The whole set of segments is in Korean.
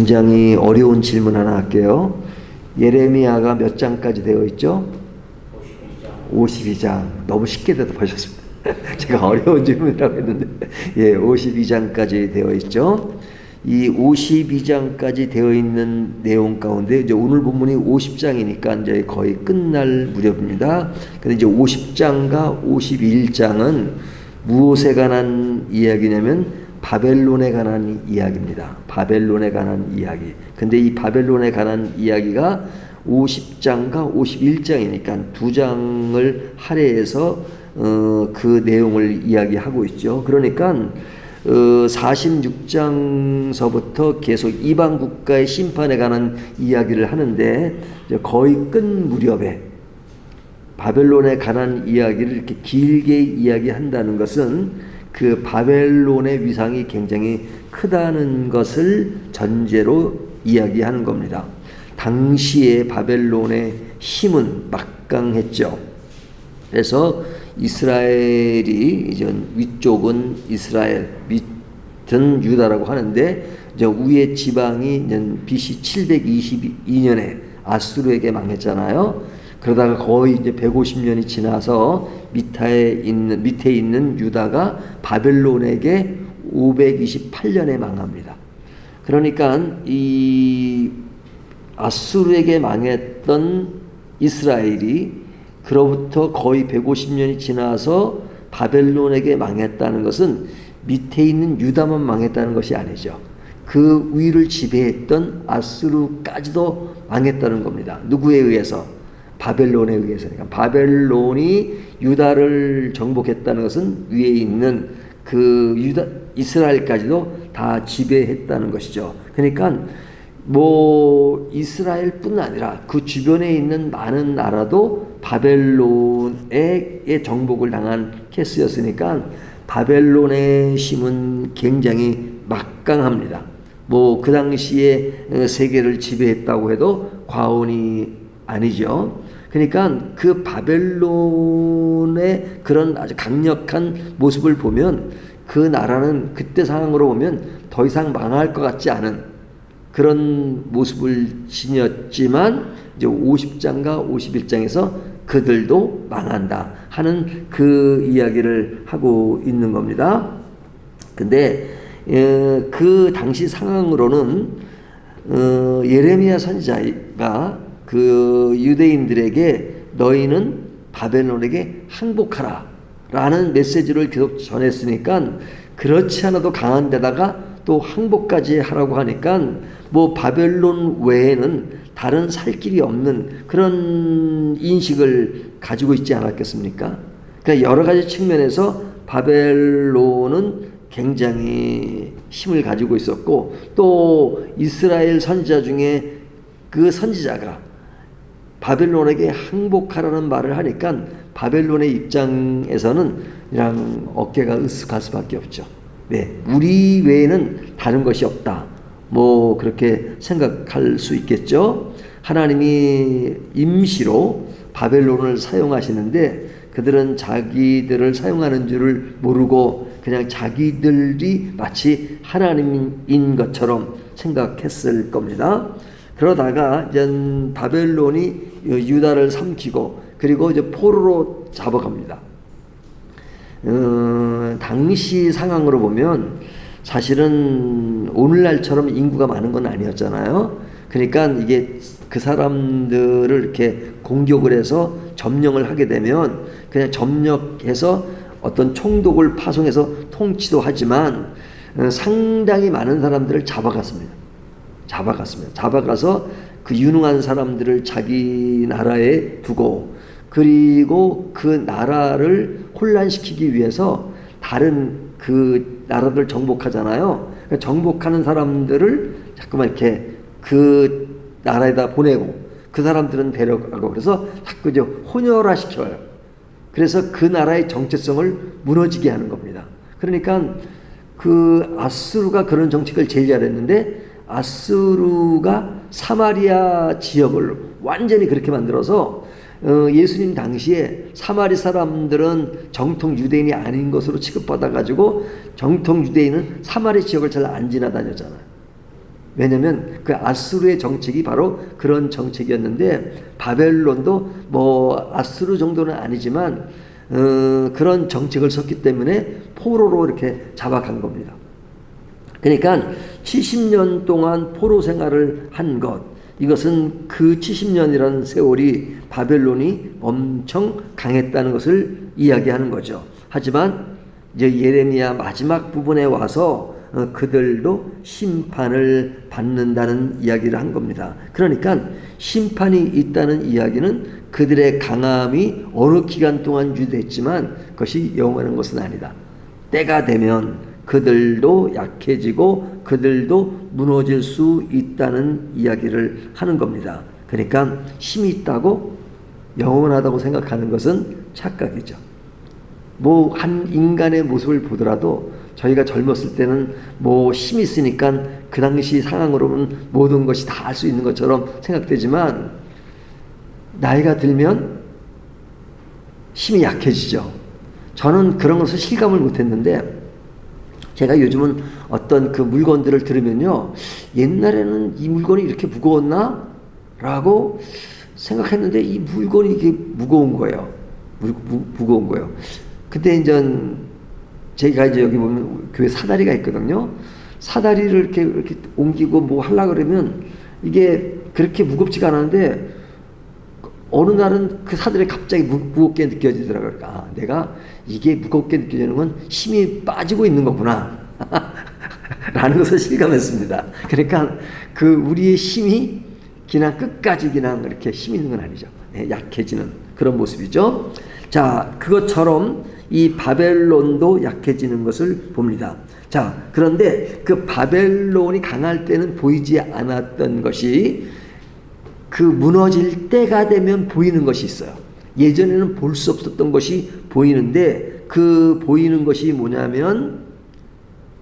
굉장히 어려운 질문 하나 할게요. 예레미야가 몇 장까지 되어 있죠? 52장. 너무 쉽게 대답하셨습니다. 제가 어려운 질문이라고 했는데, 예, 52장까지 되어 있죠. 이 52장까지 되어 있는 내용 가운데 이제 오늘 본문이 50장이니까 이제 거의 끝날 무렵입니다. 근데 이제 50장과 51장은 무엇에 관한 이야기냐면 바벨론에 관한 이야기입니다. 바벨론에 관한 이야기. 근데 이 바벨론에 관한 이야기가 50장과 51장이니까 두 장을 할애해서 그 내용을 이야기하고 있죠. 그러니까 46장서부터 계속 이방 국가의 심판에 관한 이야기를 하는데 거의 끝 무렵에 바벨론에 관한 이야기를 이렇게 길게 이야기한다는 것은 그 바벨론의 위상이 굉장히 크다는 것을 전제로 이야기하는 겁니다. 당시에 바벨론의 힘은 막강했죠. 그래서 이스라엘이 이제 위쪽은 이스라엘, 밑은 유다라고 하는데 이제 위의 지방이 BC 722년에 아수르에게 망했잖아요. 그러다가 거의 이제 150년이 지나서 밑에 있는 유다가 바벨론에게 528년에 망합니다. 그러니까 이 아수르에게 망했던 이스라엘이 그로부터 거의 150년이 지나서 바벨론에게 망했다는 것은 밑에 있는 유다만 망했다는 것이 아니죠. 그 위를 지배했던 아수르까지도 망했다는 겁니다. 누구에 의해서? 바벨론에 의해서. 그러니까 바벨론이 유다를 정복했다는 것은 위에 있는 그 이스라엘까지도 다 지배했다는 것이죠. 그러니까 뭐 이스라엘뿐 아니라 그 주변에 있는 많은 나라도 바벨론의 정복을 당한 케이스였으니까 바벨론의 힘은 굉장히 막강합니다. 뭐 그 당시에 세계를 지배했다고 해도 과언이 아니죠. 그러니까 그 바벨론의 그런 아주 강력한 모습을 보면 그 나라는 그때 상황으로 보면 더 이상 망할 것 같지 않은 그런 모습을 지녔지만 이제 50장과 51장에서 그들도 망한다 하는 그 이야기를 하고 있는 겁니다. 근데 그 당시 상황으로는 예레미야 선지자가 그 유대인들에게 너희는 바벨론에게 항복하라 라는 메시지를 계속 전했으니까 그렇지 않아도 강한 데다가 또 항복까지 하라고 하니까 뭐 바벨론 외에는 다른 살 길이 없는 그런 인식을 가지고 있지 않았겠습니까? 그러니까 여러 가지 측면에서 바벨론은 굉장히 힘을 가지고 있었고 또 이스라엘 선지자 중에 그 선지자가 바벨론에게 항복하라는 말을 하니까 바벨론의 입장에서는 그냥 어깨가 으쓱할 수밖에 없죠. 네, 우리 외에는 다른 것이 없다. 뭐 그렇게 생각할 수 있겠죠. 하나님이 임시로 바벨론을 사용하시는데 그들은 자기들을 사용하는 줄을 모르고 그냥 자기들이 마치 하나님인 것처럼 생각했을 겁니다. 그러다가 이제 바벨론이 유다를 삼키고 그리고 이제 포로로 잡아갑니다. 당시 상황으로 보면 사실은 오늘날처럼 인구가 많은 건 아니었잖아요. 그러니까 이게 그 사람들을 이렇게 공격을 해서 점령을 하게 되면 그냥 점령해서 어떤 총독을 파송해서 통치도 하지만 상당히 많은 사람들을 잡아갔습니다. 잡아가서 그 유능한 사람들을 자기 나라에 두고 그리고 그 나라를 혼란시키기 위해서 다른 그 나라들 정복하잖아요. 정복하는 사람들을 자꾸만 이렇게 그 나라에다 보내고 그 사람들은 데려가고 그래서 자꾸 이제 혼혈화시켜요. 그래서 그 나라의 정체성을 무너지게 하는 겁니다. 그러니까 그 아수르가 그런 정책을 제일 잘했는데 아수르가 사마리아 지역을 완전히 그렇게 만들어서 예수님 당시에 사마리 사람들은 정통 유대인이 아닌 것으로 취급받아 가지고 정통 유대인은 사마리 지역을 잘 안 지나다녔잖아요. 왜냐면 그 아수르의 정책이 바로 그런 정책이었는데, 바벨론도 뭐 아수르 정도는 아니지만 그런 정책을 썼기 때문에 포로로 이렇게 잡아간 겁니다. 그러니까 70년 동안 포로 생활을 한 것, 이것은 그 70년이라는 세월이 바벨론이 엄청 강했다는 것을 이야기하는 거죠. 하지만 이제 예레미야 마지막 부분에 와서 그들도 심판을 받는다는 이야기를 한 겁니다. 그러니까 심판이 있다는 이야기는 그들의 강함이 어느 기간 동안 유지됐지만 그것이 영원한 것은 아니다. 때가 되면 그들도 약해지고 그들도 무너질 수 있다는 이야기를 하는 겁니다. 그러니까 힘이 있다고 영원하다고 생각하는 것은 착각이죠. 뭐 한 인간의 모습을 보더라도 저희가 젊었을 때는 뭐 힘이 있으니까 그 당시 상황으로는 모든 것이 다 할 수 있는 것처럼 생각되지만, 나이가 들면 힘이 약해지죠. 저는 그런 것을 실감을 못했는데, 제가 요즘은 어떤 그 물건들을 들으면요, 옛날에는 이 물건이 이렇게 무거웠나? 라고 생각했는데 이 물건이 이게 무거운 거예요. 무거운 거예요. 근데 이제 제가 이제 여기 보면 교회 사다리가 있거든요. 사다리를 이렇게 옮기고 뭐 하려고 그러면 이게 그렇게 무겁지가 않았는데, 어느 날은 그 사다리 갑자기 무겁게 느껴지더라고요. 아, 내가 이게 무겁게 느껴지는 건 힘이 빠지고 있는 거구나. 라는 것을 실감했습니다. 그러니까 그 우리의 힘이 그냥 끝까지 그냥 이렇게 힘 있는 건 아니죠. 네, 약해지는 그런 모습이죠. 자, 그것처럼 이 바벨론도 약해지는 것을 봅니다. 자, 그런데 그 바벨론이 강할 때는 보이지 않았던 것이 그 무너질 때가 되면 보이는 것이 있어요. 예전에는 볼 수 없었던 것이 보이는데, 그 보이는 것이 뭐냐면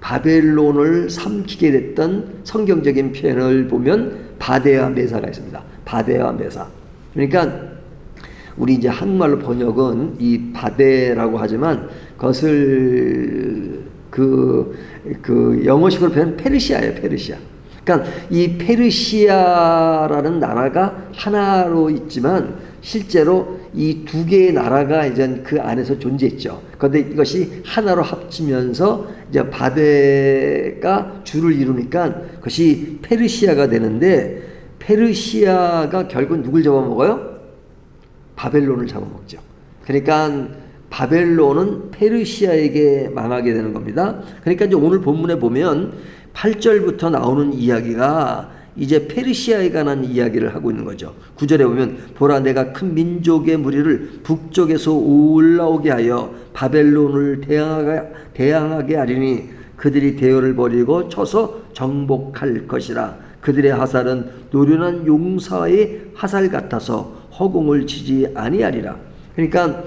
바벨론을 삼키게 됐던 성경적인 표현을 보면 바데와 메사가 있습니다. 바데와 메사. 그러니까 우리 이제 한국말로 번역은 이 바데라고 하지만 그것을 그 영어식으로 표현 페르시아예요. 페르시아. 그러니까 이 페르시아라는 나라가 하나로 있지만 실제로 이 두 개의 나라가 이제 그 안에서 존재했죠. 그런데 이것이 하나로 합치면서 이제 바데가 줄을 이루니까 그것이 페르시아가 되는데, 페르시아가 결국 누굴 잡아먹어요? 바벨론을 잡아먹죠. 그러니까 바벨론은 페르시아에게 망하게 되는 겁니다. 그러니까 이제 오늘 본문에 보면 8절부터 나오는 이야기가 이제 페르시아에 관한 이야기를 하고 있는 거죠. 9절에 보면 보라, 내가 큰 민족의 무리를 북쪽에서 올라오게 하여 바벨론을 대항하게 하리니 그들이 대열을 벌이고 쳐서 정복할 것이라. 그들의 화살은 노련한 용사의 화살 같아서 허공을 치지 아니하리라. 그러니까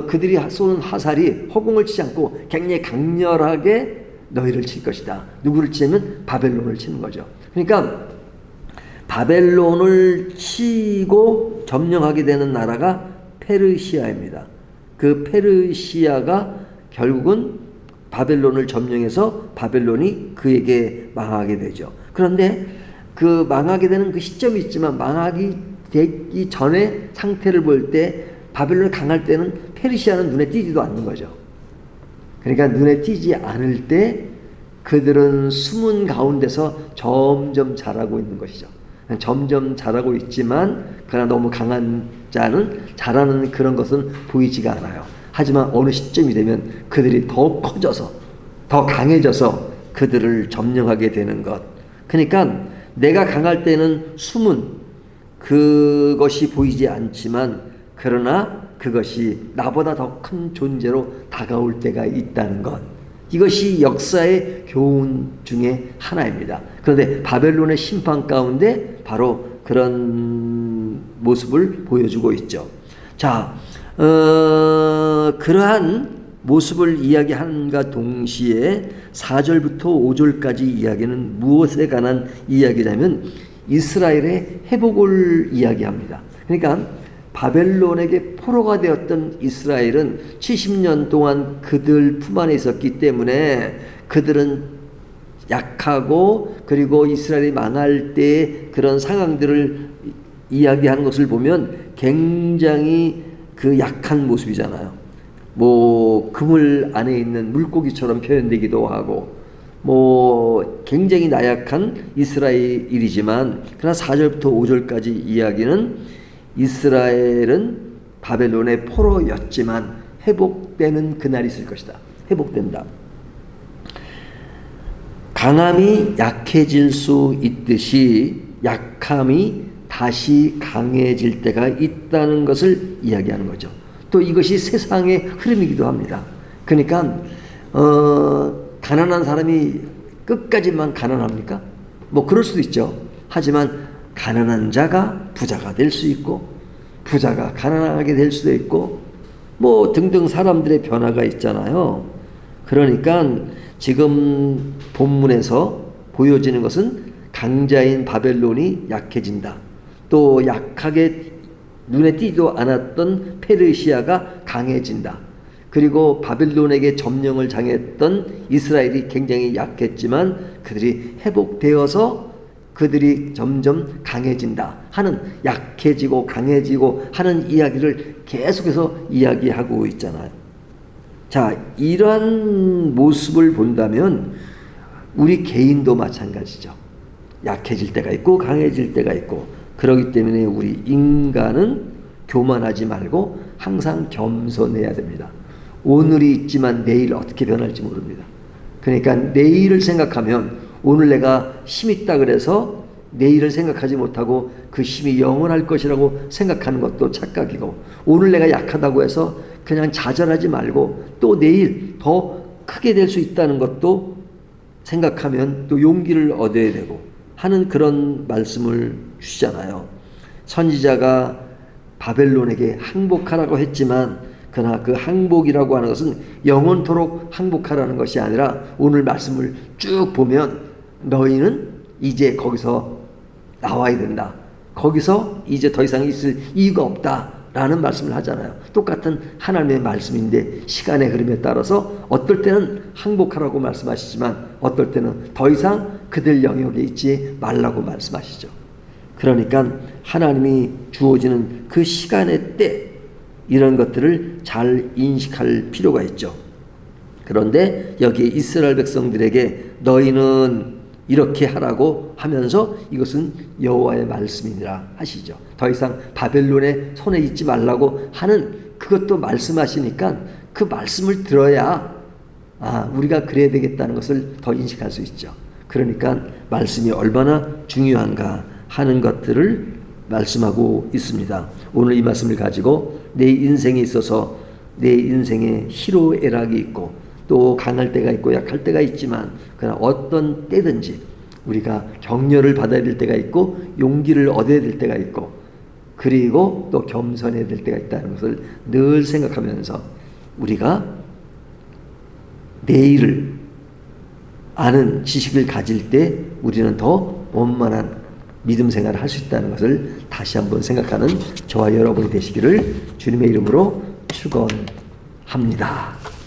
그들이 쏘는 화살이 허공을 치지 않고 굉장히 강렬하게 너희를 칠 것이다. 누구를 치냐면 바벨론을 치는 거죠. 그러니까 바벨론을 치고 점령하게 되는 나라가 페르시아입니다. 그 페르시아가 결국은 바벨론을 점령해서 바벨론이 그에게 망하게 되죠. 그런데 그 망하게 되는 그 시점이 있지만, 망하기 되기 전에 상태를 볼 때 바벨론이 강할 때는 페르시아는 눈에 띄지도 않는 거죠. 그러니까 눈에 띄지 않을 때 그들은 숨은 가운데서 점점 자라고 있는 것이죠. 점점 자라고 있지만 그러나 너무 강한 자는 자라는 그런 것은 보이지가 않아요. 하지만 어느 시점이 되면 그들이 더 커져서 더 강해져서 그들을 점령하게 되는 것. 그러니까 내가 강할 때는 숨은 그것이 보이지 않지만, 그러나 그것이 나보다 더 큰 존재로 다가올 때가 있다는 것. 이것이 역사의 교훈 중에 하나입니다. 그런데 바벨론의 심판 가운데 바로 그런 모습을 보여주고 있죠. 자, 그러한 모습을 이야기함과 동시에 4절부터 5절까지 이야기는 무엇에 관한 이야기냐면 이스라엘의 회복을 이야기합니다. 그러니까 바벨론에게 포로가 되었던 이스라엘은 70년 동안 그들 품 안에 있었기 때문에 그들은 약하고 그리고 이스라엘이 망할 때 그런 상황들을 이야기하는 것을 보면 굉장히 그 약한 모습이잖아요. 뭐 그물 안에 있는 물고기처럼 표현되기도 하고 뭐 굉장히 나약한 이스라엘이지만 그러나 4절부터 5절까지 이야기는 이스라엘은 바벨론의 포로였지만 회복되는 그날이 있을 것이다. 회복된다. 강함이 약해질 수 있듯이 약함이 다시 강해질 때가 있다는 것을 이야기하는 거죠. 또 이것이 세상의 흐름이기도 합니다. 그러니까 가난한 사람이 끝까지만 가난합니까? 뭐 그럴 수도 있죠. 하지만 가난한 자가 부자가 될 수 있고 부자가 가난하게 될 수도 있고 뭐 등등 사람들의 변화가 있잖아요. 그러니까 지금 본문에서 보여지는 것은 강자인 바벨론이 약해진다. 또 약하게 눈에 띄지도 않았던 페르시아가 강해진다. 그리고 바벨론에게 점령을 당했던 이스라엘이 굉장히 약했지만 그들이 회복되어서 그들이 점점 강해진다 하는, 약해지고 강해지고 하는 이야기를 계속해서 이야기하고 있잖아요. 자, 이러한 모습을 본다면 우리 개인도 마찬가지죠. 약해질 때가 있고 강해질 때가 있고, 그렇기 때문에 우리 인간은 교만하지 말고 항상 겸손해야 됩니다. 오늘이 있지만 내일 어떻게 변할지 모릅니다. 그러니까 내일을 생각하면, 오늘 내가 힘 있다 그래서 내일을 생각하지 못하고 그 힘이 영원할 것이라고 생각하는 것도 착각이고, 오늘 내가 약하다고 해서 그냥 좌절하지 말고 또 내일 더 크게 될 수 있다는 것도 생각하면 또 용기를 얻어야 되고 하는 그런 말씀을 주시잖아요. 선지자가 바벨론에게 항복하라고 했지만 그러나 그 항복이라고 하는 것은 영원토록 항복하라는 것이 아니라, 오늘 말씀을 쭉 보면 너희는 이제 거기서 나와야 된다. 거기서 이제 더 이상 있을 이유가 없다 라는 말씀을 하잖아요. 똑같은 하나님의 말씀인데 시간의 흐름에 따라서 어떨 때는 항복하라고 말씀하시지만 어떨 때는 더 이상 그들 영역에 있지 말라고 말씀하시죠. 그러니까 하나님이 주어지는 그 시간의 때, 이런 것들을 잘 인식할 필요가 있죠. 그런데 여기에 이스라엘 백성들에게 너희는 이렇게 하라고 하면서 이것은 여호와의 말씀이니라 하시죠. 더 이상 바벨론의 손에 있지 말라고 하는 그것도 말씀하시니까 그 말씀을 들어야 우리가 그래야 되겠다는 것을 더 인식할 수 있죠. 그러니까 말씀이 얼마나 중요한가 하는 것들을 말씀하고 있습니다. 오늘 이 말씀을 가지고 내 인생에 있어서 내 인생에 희로애락이 있고 또 강할 때가 있고 약할 때가 있지만, 그러나 어떤 때든지 우리가 격려를 받아야 될 때가 있고 용기를 얻어야 될 때가 있고 그리고 또 겸손해야 될 때가 있다는 것을 늘 생각하면서 우리가 내일을 아는 지식을 가질 때 우리는 더 원만한 믿음 생활을 할 수 있다는 것을 다시 한번 생각하는 저와 여러분이 되시기를 주님의 이름으로 축원합니다.